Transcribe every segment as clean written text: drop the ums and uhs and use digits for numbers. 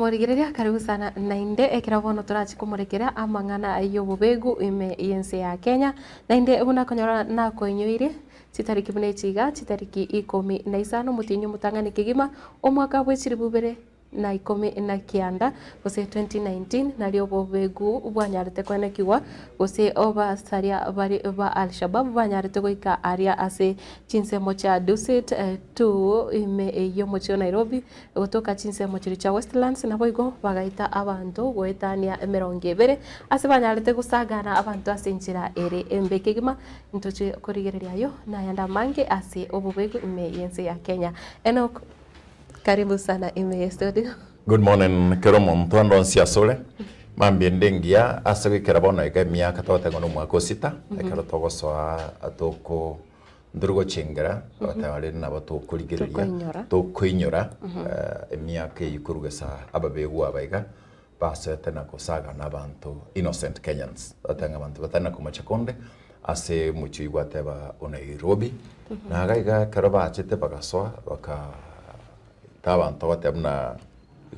Morigereria karibu sana nainde ekirabono turachi kumurekerea amang'ana y'obubegu ime yense ya Kenya nainde buna konyora na koinyoire chitariki bune chiga chitariki 15 mutinyo mutang'ani kigima omwaka bwechiri bubere na 19 gose 2019 nario bobegu bwanyarete kwenekiwa gose obasaria bari ba Al-Shabaab banyarete goika aria ase chinsemo cha Dusit to ime yo mocho Nairobi gotoka chinsemo chiri cha Westlands nabo igo bagaita abantu goetania 20 ase banyarete gusagana abantu ase nchira ere embekegima ntoche korigereria yo na yanda mange ase obubegu ime yense ya Kenya Enoch. Karibu sana ime studio. Good morning Keromo mtwando nsiasole. Mambiendengia ase gwikera bono ega miaka twatengono mwaka sita ekero togosoa atoko ndurugo chingera batawale nabo tokurigereria tokoinyora emiaka yikurugesa ababegu abaiga basete na kosaga n'abantu innocent Kenyans batenga abantu batana kumachakonde ase muchi gwateba Nairobi na gaiga kero bachete bagasoa baka abantu batemna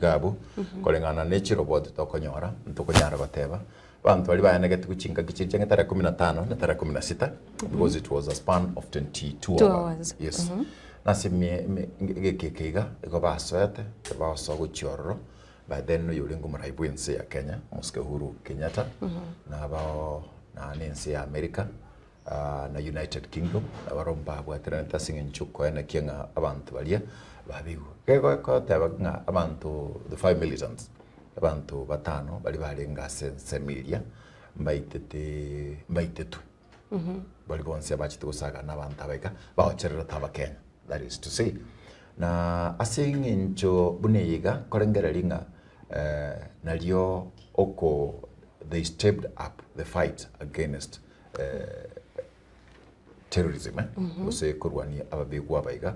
gabu kolengana nechiro bote tokonyora ntokonyara bateba bantu bali bayanegete kuchinga gichije ngetara 15 na tara 16 because it was a span of 22 hours. Yes. Nasimye gekekega ego basoete baso gochorro by then no yulingo maraibu ense ya Kenya Mosque Uhuru Kenyatta na bao na nense ya America na United Kingdom abaromba bwateranta singenchuko ene kienga abantu balia babigo keko tabanga abantu the five militants abantu batano bali balenga semilia mbaitetu bali bonse abachite gusaga n'abantu abaika baocherera taba Kenya, that is to say na asingencho buneyiga korengera linga nalio oko they stepped up the fight against terrorism ose kurwani ababigo abaiga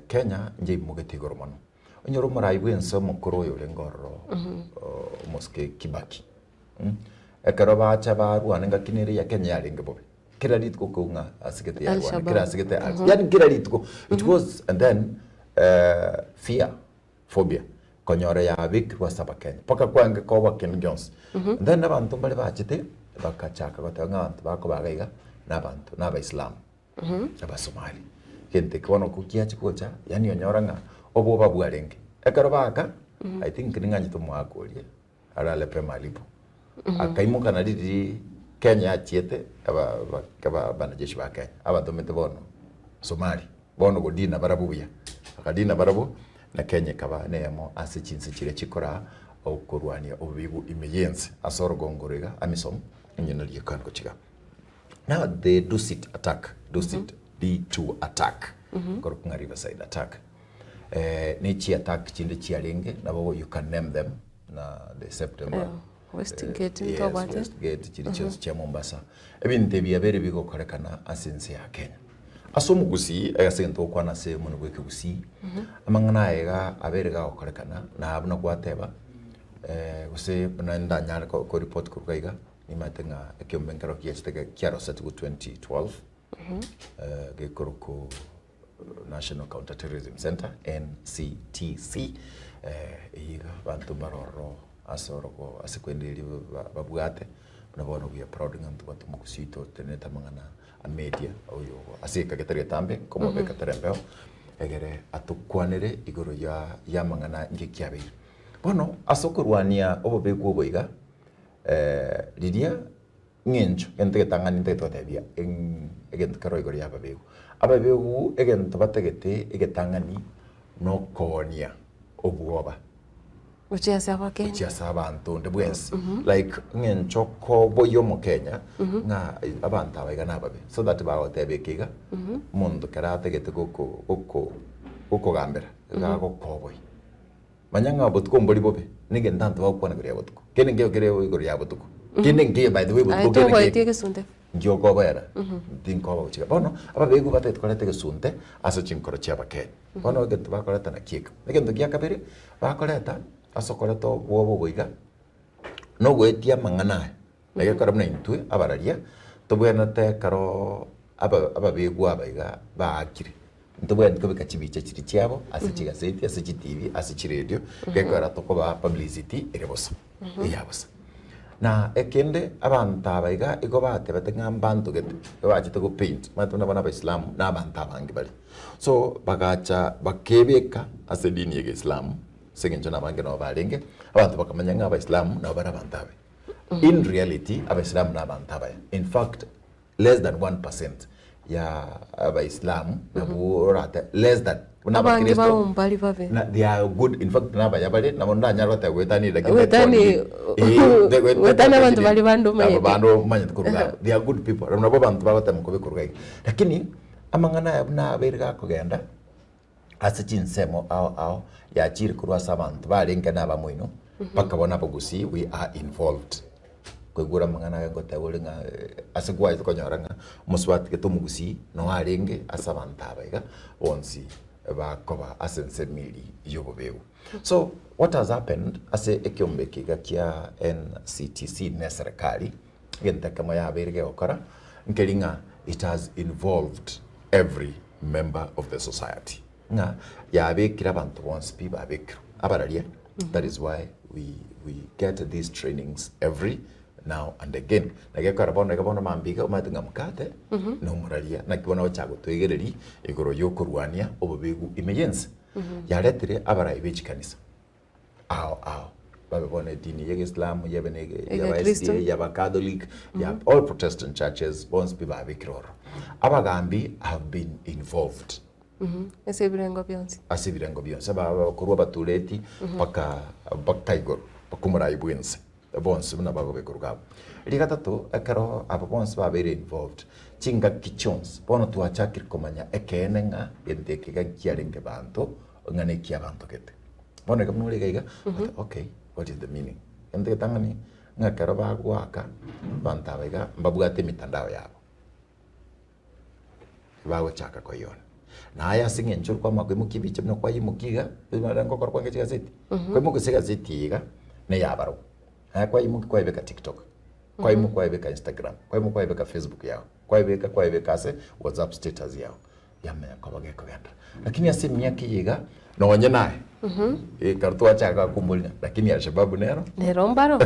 Kenya nje mugete goromano onyoro maraibu enso mukoro yo lengoro Mosque Kibaki ekaro bacha baru anenga kinere ya Kenya yalinge bobe kira litko kunga asigete ya wana kira asigete yani kira litko it was and then fear phobia konyore ya big wasaba Kenya paka kwange ko wa Ken Jones then abantu bali bachite bakachaka gotanga abantu bako bagaiga n'abantu n'abaislam n'abasomali gente kono kukia chikocha yani onyoranga obo babwarenge ekaro baka I think ninganyi to mwakolie arale pema lipo akaimuka na didi Kenya achiete aba banajeshi ba Kenya aba domete bono Somali bono godina barabuya akadina barabu na Kenya kaba nemo ase chinse chire chikora okurwania obigu imeyense asoro gongorega amisom nyina liyekan ko chiga. Now they Dusit attack D2 attack Korokanga Riverside attack Nichi attack chinde chialenge nabo you can name them na the September Westgate Westgate chiricho cha Mombasa ebinte byabere bigo korekana asense ya Kenya asomugusi agasento kwa na se muno gweke gusi amangana ega aberega korekana na abuna kwateba guse na ndanya ko report kurugaiga nimatenga ekyombengero kiachitega kiaro satu 2012 gekoroko National Counter-Terrorism Center NCTC iga bantu baroro asoroko asekwendeli babwate nabona bya proud ngantu batu mukusito teneta mangana a media oyo aseka getari tambe como beka terembeo egere atukwanere igoro ya mangana ngekyabe bono asokurwania obobego boiga lidia ngencho entege tangani nteto tebia egent karo igoro ya babego ababegu egent bategete egetangani no konia obuoba Uchia saba Kenya. Uchia saba antonde bwens like ngencho ko boyo mo Kenya nga abanta abaiga nababe so that ba tebekega mundo karate gete goko gambera ga goko boy manyanga botko mboli bobe nige ndanto bakwana gari abotko kene ngeo gere gari abotko kene nge by the way botko kene nge tie gesunte ngio go bera dinko ba chiga bono ababegu batet kolete gesunte aso chinkoro chiaba Kenya bono gete bakoleta na kika nige ndo kia kabere bakoleta asokoreto wobo boiga no gwetia mangana nege karabna intwe abararia tobwena te karo ababegu abaiga baakire ntubwe ndikobeka chibiche chiri chiabo ase chigaseti ase TV ase chiradio gekora tokoba publicity erebosa yabosa na ekende abantu abaiga igo batebete ng'ambantu gete bachite go paint matu nabana abaisilamu n'abantu abangi bari so bagacha bakebeka ase dini ya Islam segenjo nabange no barenge abantu bakamanya ng'abaisilamu nabo bari abantu abe in reality abaisilamu n'abantu abe in fact less than 1% ya abaisilamu nabo rata less than abangi baumbali bave they are good in fact naba yabale nabo ndanyarwa ta wetani wetani abantu bali bandu manye kuruga they are good people nabo bantu bagota mukobe kuruga lakini amangana yabuna berga kugenda asichinsemo ao ya chiri kurwa sabantu barenga naba moino bakabona bagusi we are involved kwegura mangana ngota ulinga asigwa ikonyoranga muswati ketumugusi no arenge asabanta abaiga onsi bakoba asense mili yobobeu so what has happened ase ekyombe kiga kia NCTC ne serikali genta kama ya berge okara nkelinga it has involved every member of the society nga ya bekira abantu bonse piba abekiro abaralia that is why we get these trainings every now and again nagekora bono mambiga umatunga mukate no muralia nakibona ochago twegereri igoro yokurwania obubegu emergency yaletire abarai bechikanisa ao babone dini ya Islam yabene ya ya Catholic ya all Protestant churches once people have ikiroro abagambi have been involved asibirengo byonse aba kurwa batuleti paka bakaigoro bakumurayi bwense bonse buna bago bekurugabo ligatatu akaro abo bonse babere involved chinga kichons bono tuachakir komanya ekenenga yendekiga kiarenge bantu ngane kia bantu kete bono kamule gaiga okay what is the meaning ende tangani ngakaro bagwaka bantabega mbabugate mitandao yabo bago chaka koyona na aya singe nchuru kwa makwemuki biche no kwa yimukiga bimarango kwa kwanga gazeti kwemuki se gazeti iga ne yabaro kwa yimuki kwa ibeka TikTok kwa yimuki kwa ibeka Instagram kwa yimuki kwa ibeka Facebook yao kwa ibeka se WhatsApp status yao yame kwa bageko ganda lakini ase myaki yiga no onye nae kartu achaka kumulnya lakini ya shababu nero mbaro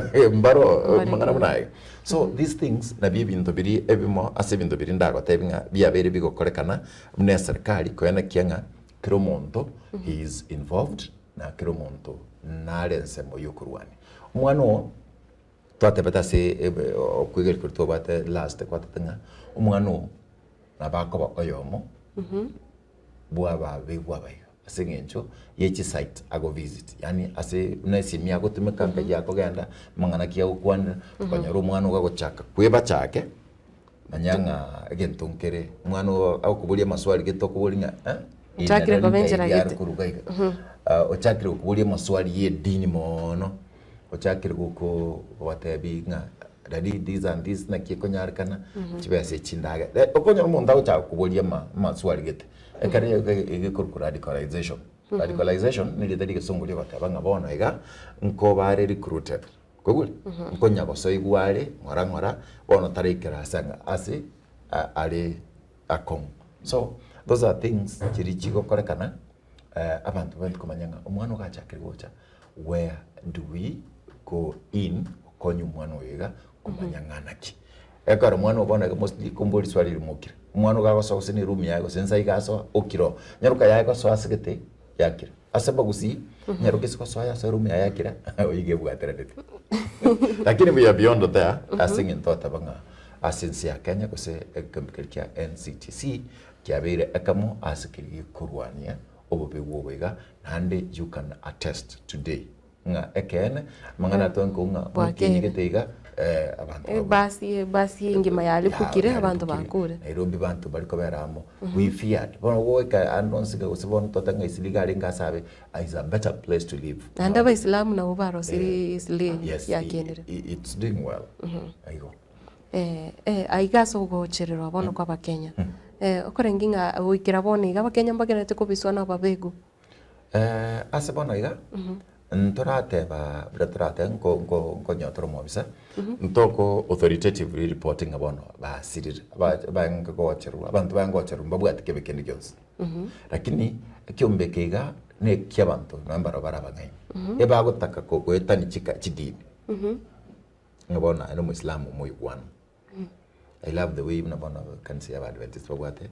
mangana munae so these things na bintu biri ebimo ase bintu biri ndago tebinga byabere bigokorekana mune serikali koyana kianga kiromonto he is involved na kiromonto narense mo yokurwani umwano twatebeta se kwigel kurto bate last kwatatanga umwano nabako oyomo bwaba bigwaba asengencho yechi site ago visit yani ase unasimia ago tumekanga yako genda mangana kia ukwana tukanyoro mwana uga gochaka kweba chake manyanga gentunkere mwana au kubulia maswali geto kubulia chakire babenjera gite kurugaiga ochakire kubulia maswali ye dini mono ochakire guko watebi nga dadi these and this na kikonyarkana chibese chindaga okonyoro munda gochaka kubulia maswali gete ekari egikorku radicalization radicalization ni lidari gesongolio batabanga bono ega nko bare recruited kogule nko nyago soigware ngora bono tarikira sanga ase are akom so those are things chirichigo korekana abantu bali komanyanga omwana ogachakire gocha where do we go in konyu mwana oyega komanyanga naki ekara mwana obona mostly komboli swali limukira mwana gagoso gusini room yago sensa igaso okiro nyaruka yago so asegete yakira asaba gusi nyaruka siko so ya so room yakira oyige bwatera dete lakini we are beyond there asing in thought abanga asensi ya Kenya kose ekambikirkia NCTC kiabere akamo asikiri kurwania obobegwo wega and you can attest today nga ekene mangana tonko nga mukinyigiteiga abantu basi ingima yali kukire abantu bakure Nairobi bantu bariko beramo we feared bono woika anonsiga usibona totanga isiligari ngasabe is a better place to live anda abaisilamu na ubaro siri isli yakenere it's doing well aigo aigaso gocherero bono kwa Bakenya okorenginga wikira boni ga Bakenya mbagerete kubiswa na babegu ase bono iga ntorateba bratrate ngo nyotoro mobisa ntoko authoritatively reporting abono basirira bangocheru abantu bangocheru mbabwati kebekeni gyose lakini kyombekega ne kyabantu nambara barabangai eba gutaka ko gwetani chidini ngabona no muislamu moyugwana. I love the way mnabona can say about Adventist babwate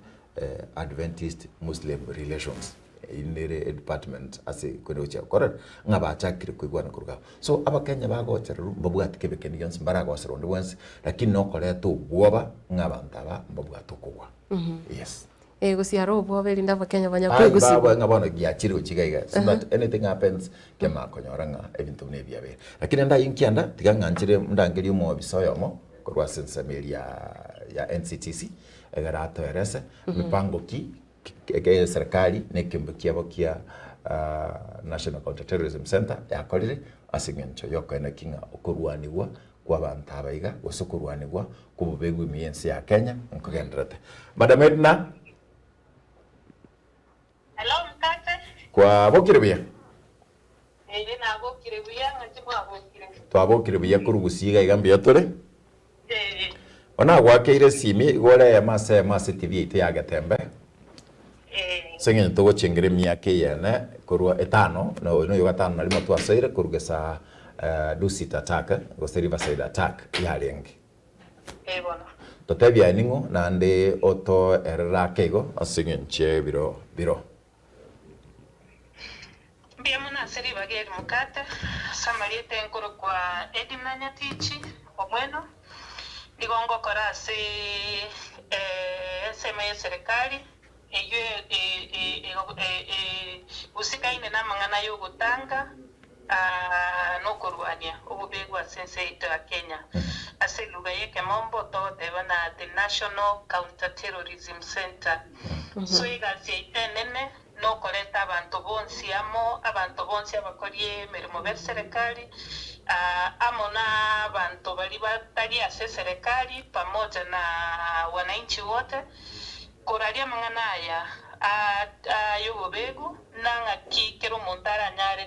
Adventist Muslim relations in the department ase kunocha correct ngaba chakire kwigwana kuruga so abakenya bagocheru babwati kebekeni gyose mbarago serondo once lakini no koleto bwoba ngabantaba babwati kugwa. Yes. Guciaro bwobe linda bakenya banya kwigusi baba ngabona giachiri uchigaiga so that anything happens kema konyoranga ebintu nebyabe lakini nda yinkianda tiganganjire ndangeri mu bisoyomo korwa sensameli ya NCTC egarato erese mipango ki serikali nekimbukia bokia National Counter-Terrorism Center yakorire asingencho yokene kinga okurwanirwa kwa bantu abaiga gusukurwanirwa kububegu imiyensi ya Kenya nkogenderete. Madam Edna. Hello, mkate. Kwa bokire buya. Na bokire buya ngachimwa bokire. Twabokire buya kurugusiga igambe yatore. Ona gwakeire simi gore ya mase TV ite ya Gatembe. Sengenya to chengere miake yana kurwa etano no yogatano nalimo twasaire kurugesa Dusit attack go Riverside attack yalengi. Bona. Totebya ningo nande oto erra kego asingenche biro. Muna seri bageri mukate samariete nkoro kwa Edimanya tichi omweno ligongo korase sema ya serikali usikaine na mangana yo gutanga no kurwania ububegwa sense ito ya Kenya ase lugha yake mombo to debana the National Counter-Terrorism Center so igasi itenene no koleta abantu bonsi abakorie mirimo be serikali amona abantu bali batari ase serikali pamoja na wananchi wote koralia mangana haya ayobegu nanga kikero montara nyare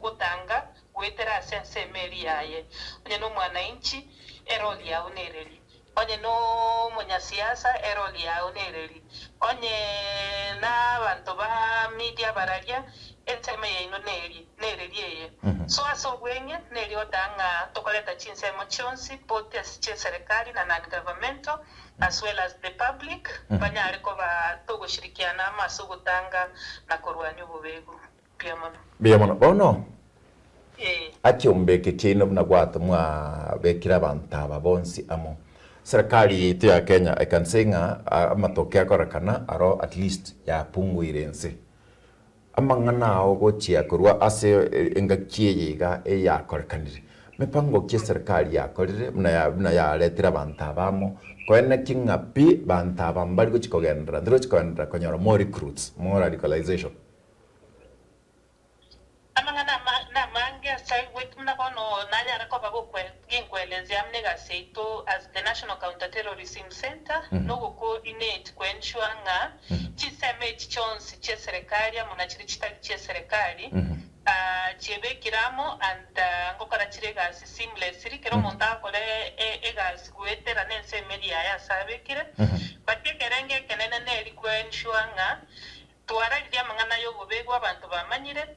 kutanga wetera sense meri yaye onye no mwananchi eroli ya unereli onye no munyasiasa eroli ya unereli onye na bantu ba media baralia enteme yino nereli yeye so aso gwenye neri otanga tokoleta chinse mochonsi potes che serikali na non-governmental as well as the public banyari ko ba togo shirikiana maso gutanga na korwanyo bubego biamono bono akyombeke tino na gwata mwa bekira bantaba bonsi amo serikali yetu ya Kenya ikansenga amatokea korakana aro at least ya pungu irense amangana ogochia kurwa ase engakiega ya korakanire mipango kia serikali ya korire mna ya letira bantabamo koene kinga pi bantaba mbali gochikogendra ndiro chikogendra konyora more recruits more radicalization amangana na mangia sai wetu na kono nanya rako bago kwelezea amnega seito as the National Counter-Terrorism Center no go coordinate kwensure nga chiseme chichonsi che serikali amuna chiri chitali che serikali chebe kiramo and ngokora chirega seamlessly kero monta kole egas kuetera nense media ya sabe kire batte kerenge kenene ne kwensure nga tuara dia mangana yo bobego abantu bamanyire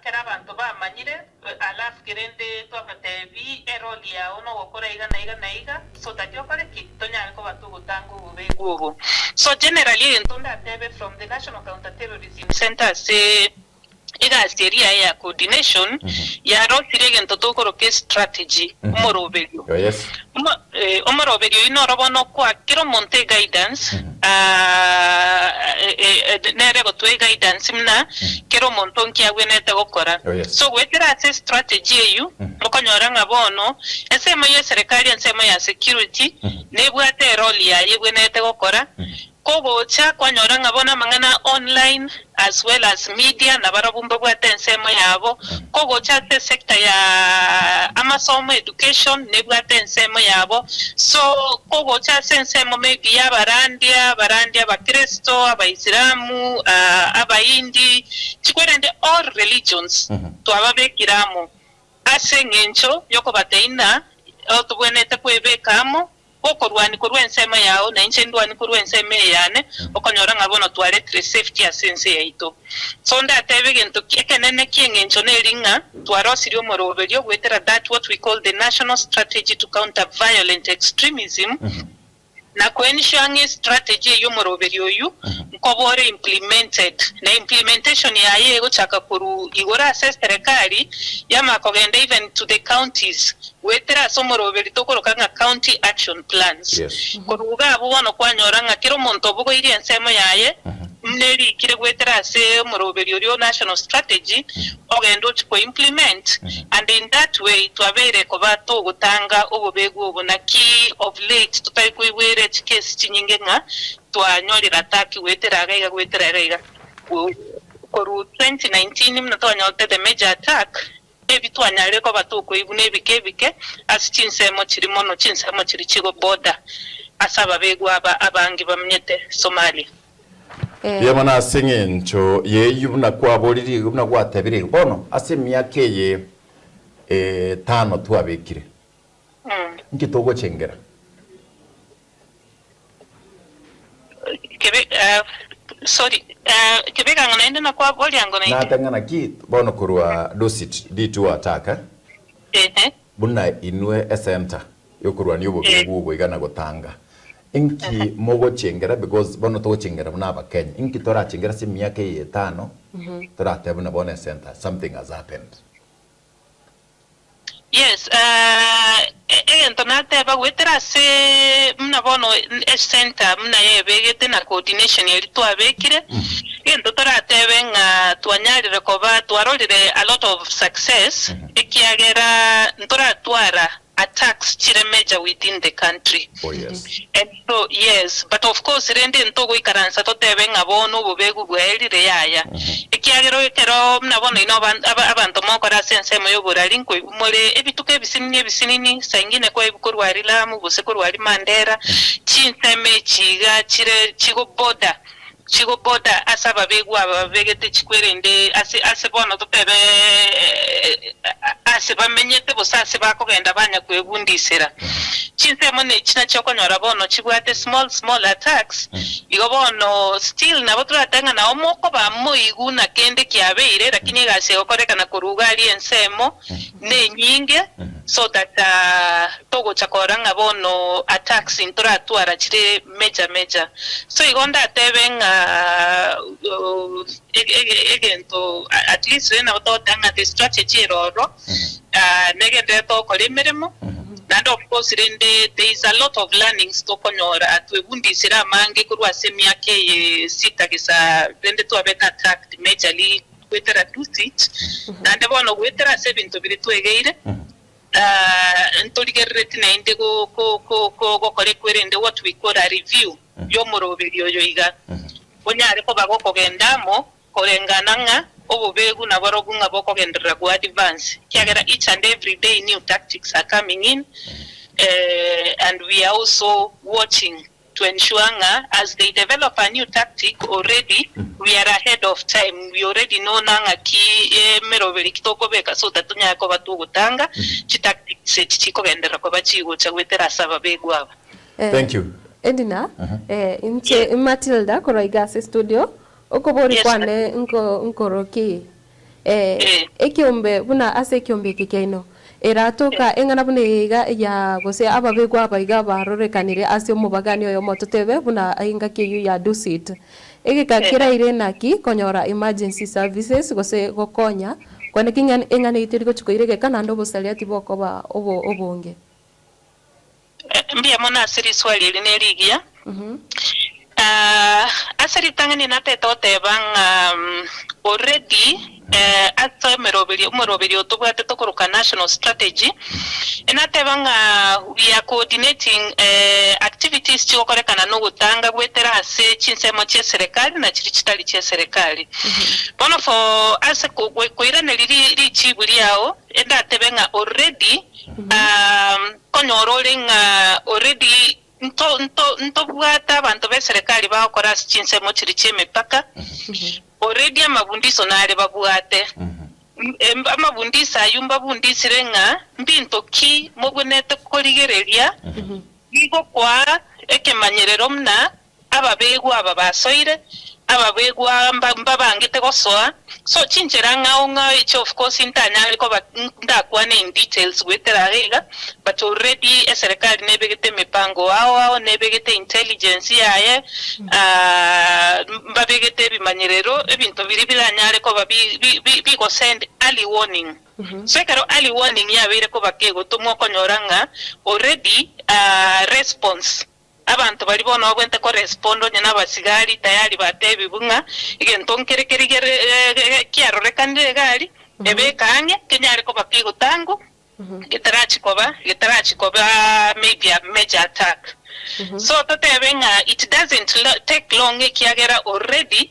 kera abantu bamanyire alafu kirende twakatebi eroli ya ono gukora iga so that yokore kitonya ko batugutanga ubego so generally entunda tebe from the National Counter-Terrorism Center se iga seria ya coordination ya rosirege ntotokoro ke strategy umorobego yes umorobego inorobono kwa kiro monte guidance nere gotwe guidance mna kero monton kia gwenete gukora so wetera ase strategy eyu okonyora ngabono ensemo ya serikali ensemo ya security nebwate role ya yegwenete gukora kogo cha kwanyora ngabona mangana online as well as media na barabumba bwate nsemo yabo kogo cha te sector ya amasomo education ne bwate nsemo yabo so kogo cha nsemo maybe ya barandia bakristo abaisilamu abaindi chikwerende all religions twababekiramo asengencho yoko bateina otubwenete kwebekamo okorwani kurwensema yao na inche ndwani kurwensema yane okonyora ngabona tware safety asense yaito so ndatebe gento kekenene kiengencho neringa twarosirio moroberio gwetera that what we call the national strategy to counter violent extremism na kwenishangi strategy y'umoroberio yu nkobore implemented na implementation yaye gochaka kuru igora serikali yamakogenda even to the counties wetera somoroberi tokoroka nga county action plans kuruga abo bono kwanyora nga kiro monto bugo iri ensemo yaye mneri kire gwetera se moroberio ryo national strategy ogendo chiko implement and in that way twabere ko bato gutanga obubegu obona key of late tutari kuibwere case chinyinge nga twanyorira attack wetera gaiga koru 2019 mnatwanyote the major attack ebitwanyare ko batuko ibune bikebike asichinsemo chirimo no chinsemo chiri chigo border asaba begwa abangi bamnyete Somalia yamana sengencho yeyubna kwaboriri ubna gwatebire bono asemia keye tano twabekire nkitogo chengera kebe sorry kebeka nganaenda na kwa boli yango na natangana ki bono kurwa dosit ditu ataka buna inwe center yokurwa niyo bwo igana gotanga inki mogo chengera because bono to chengera buna ba Kenya inki tora chengera si miaka ye 5 tora tebuna bona center something has happened. Yes, entonate ba wetera se mna bono center mna yebegete na coordination yeri twabekire entotora tebe nga twanyarire koba twarolire a lot of success ekiagera ntora twara attacks chire major within the country. Oh yes. And so yes, but of course rende ntogo ikaransa to tebe nga bono bubegu bwelire yaya ekiagero kero mna bono ino abantu mokora sense moyo buralinko mole ebituke bisinini sangine ko ebikorwarila mu busekorwari Mandera chinseme chiga chire chigo border asaba begwa ababegete chikwerende ase bono to tebe ase bamenyete bosase bakogenda banya kwegundisira chinsemo ne china chokonyora bono chibwate small attacks igo bono still na botura tanga na omoko ba moiguna kende kiabeire lakini gase okoreka na kurugali ensemo ne nyinge so that togo chakoranga bono attacks intura tuara chire major so igonda tebenga egento at least na tanga the strategy roro negende to kolemeremo and of course there is a lot of learnings to konyora atwebundisira mange kurwa semia ke sita kisa rende to abeta attack majorly wetera do it and bono wetera 7 to be twegeire ntoligerete na inde go kore kwerende what we call a review yo moroberio yo iga onyare ko bago kogendamo korengana nga obubegu na barogu nga boko gendera ku advance kiagera each and every day new tactics are coming in and we are also watching to ensure nga as they develop a new tactic already we are ahead of time. We already know nga ki meroberi kitoko beka so that nya ko batugutanga chi tactics chiko gendera ko bachigo chagwetera saba begwa. Thank you Edina inche Matilda koroigase studio okobori kwane nkoroki ekiombe buna ase ekiombe kikeino eratoka engana bunega ya gose ababegwa abaiga barorekanire ase omubagani oyo mototebe buna ainga kiyu ya dusit egekakira ire naki konyora emergency services gose gokonya kwane kinga engana itiri chikoire kana ndo bosalia tiboko ba obonge mbia mona siri swali linerigia asari tangani nate tote bang already asa merobelio to bwate to koruka national strategy enate bang we are coordinating activities activities chikokorekana no gutanga gwetera ase chinsemo che serikali na chiri chitali che serikali bono for ase kuirane riri chiburi yao enda tebenga already konyorole nga already nto bwata abantu be serikali bakora chinsemo chiri chemepaka already amabundiso nare babwate amabundisa yumba bundisire nga mbinto ki mobonete korigereria bigo kwa ekemanyerero mna ababegwa ababasoire ababegwa mbabangite gosoa so chincheranga onga each of course intanya ariko ndakwa in details weteraga but already eserikali nebegete mipango wao nebegete intelligence yaye mbabegete bimanyerero ebinto biri biranyare ko bigo send early warning so kero early warning yabire ko bakego tumwo konyoranga already response abantu bari bona obwente ko respondo nyana basigari tayari batebi bunga igentonkere kiarore kande gari ebe kange kenyare ko bakigo tango getarachi koba maybe a major attack so totebenga it doesn't take long kiagera already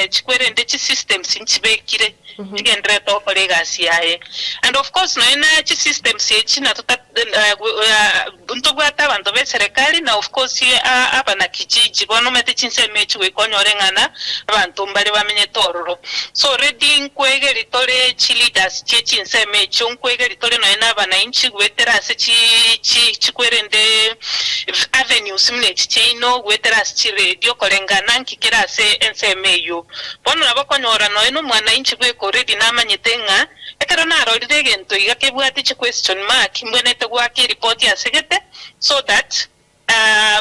chikwere ndechi systems inchibekire chigendere to kolegasi yae and of course no ina chi systems yechina ntogwata abantu be serikali na of course abana kijiji bono mete chinseme chiwe konyorengana abantu mbali bamenye tororo so reading kwegeri tore chi leaders chinseme kwegeri tore no ina abana inchi gwetera se chikwere nde avenues mne chino gwetera chi radio kolengana nkikira se NCMU bono nabakonyora no ino mwana inchi gwe already namanyetenga ekero naro ligento igakebwati chi question mark mbwenete gwake report ya segete so that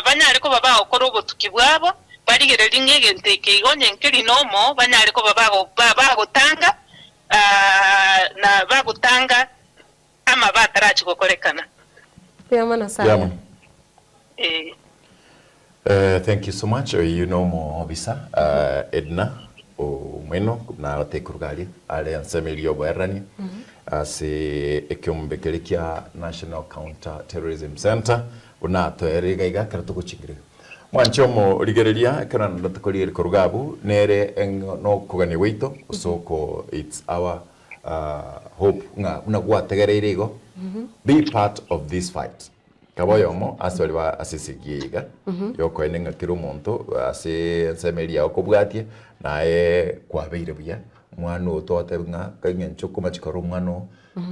banyare ko baba okoro obutuki bwabo barigerera ingegente igonye nkiri nomo banyare ko baba gutanga na bagutanga ama batarachi kokorekana Piyamana sana. Thank you so much. You know more officer Edna Omweno na tekurgali ale ansemelio bwerani ase ekyombekerekia National Counter Terrorism Center una toerega igakara tukuchingire mwanchomo ligereria kana ndatukoliere korugabu nere no kugani wito usoko it's our hope nga una gwategereire igo be part of this fight kaboyomo asoli ba asisigiga yoko enenga kiro monto ase nsemeria okobwatie nae kwabeire buya mwana otote nga kanyencho kumachikoro mwana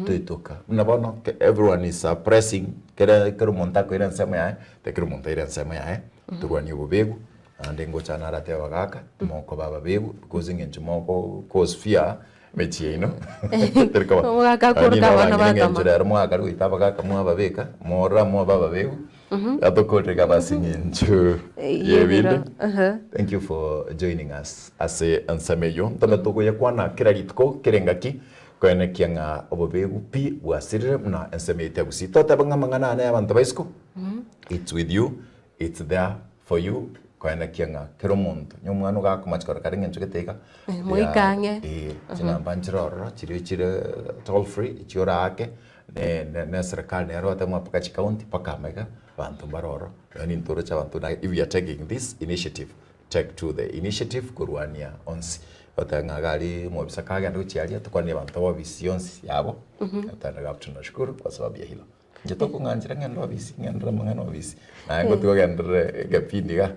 tuitoka nabono everyone is pressing kero monta ko iran sema yae te kero monta iran sema yae turwani ubegu ndengo chana rate wagaka moko baba begu because ngencho moko cause fear mechieno terkawa Mwaka kurka wana bata njera mwaka kuitaba kaka mwa beka mora mwa baba begu atokoreka basingencho yebinde. Thank you for joining us as ansameyo tondatuko yakwana kiraritko kirengaki kwene kianga obobegu pi wasirire na ansamete busi totabanga mangana na abantu baisko it's with you it's there for you kwene kianga kiromuntu nyomwana gakumachikora karengencho geteka Moikange china banjiroro chire toll free chiora ake ne serikali ne rota mapaka county paka mega bantu baroro yani ntoro cha bantu na if you are taking this initiative take to the initiative kurwania onsi otanga gali mo bisaka gando chialia tukwane bantu wa visionsi yabo atanga gaptu na shukuru kwa sababu ya hilo jetoko nganjira ngendo bisi ngendo mangano bisi na ngo tuwa ngendre gapindiga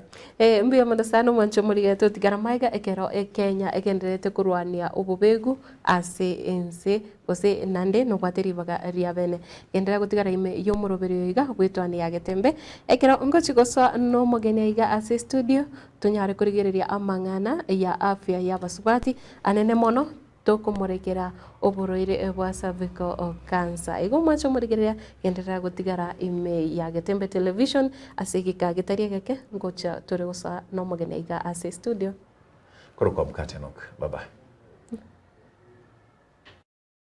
mbiya mandasano mwancho muri gato tigaramaiga ekero Kenya egenderete kurwania ububegu ase ense ose nande no kwateri baga riabene gendera gutigara ime yo muroberio iga gwitwani ya getembe ekero ngochigoso no mogene iga ase studio tunyare kurigereria amangana ya afya ya basubati anene mono tokomorekera oboroire bwa cervical cancer igo mwacho murigereria gendera gutigara ime ya getembe television asegika gitaria geke ngocha tore gosa no mogene iga ase studio koro kwa mkate nok bye bye.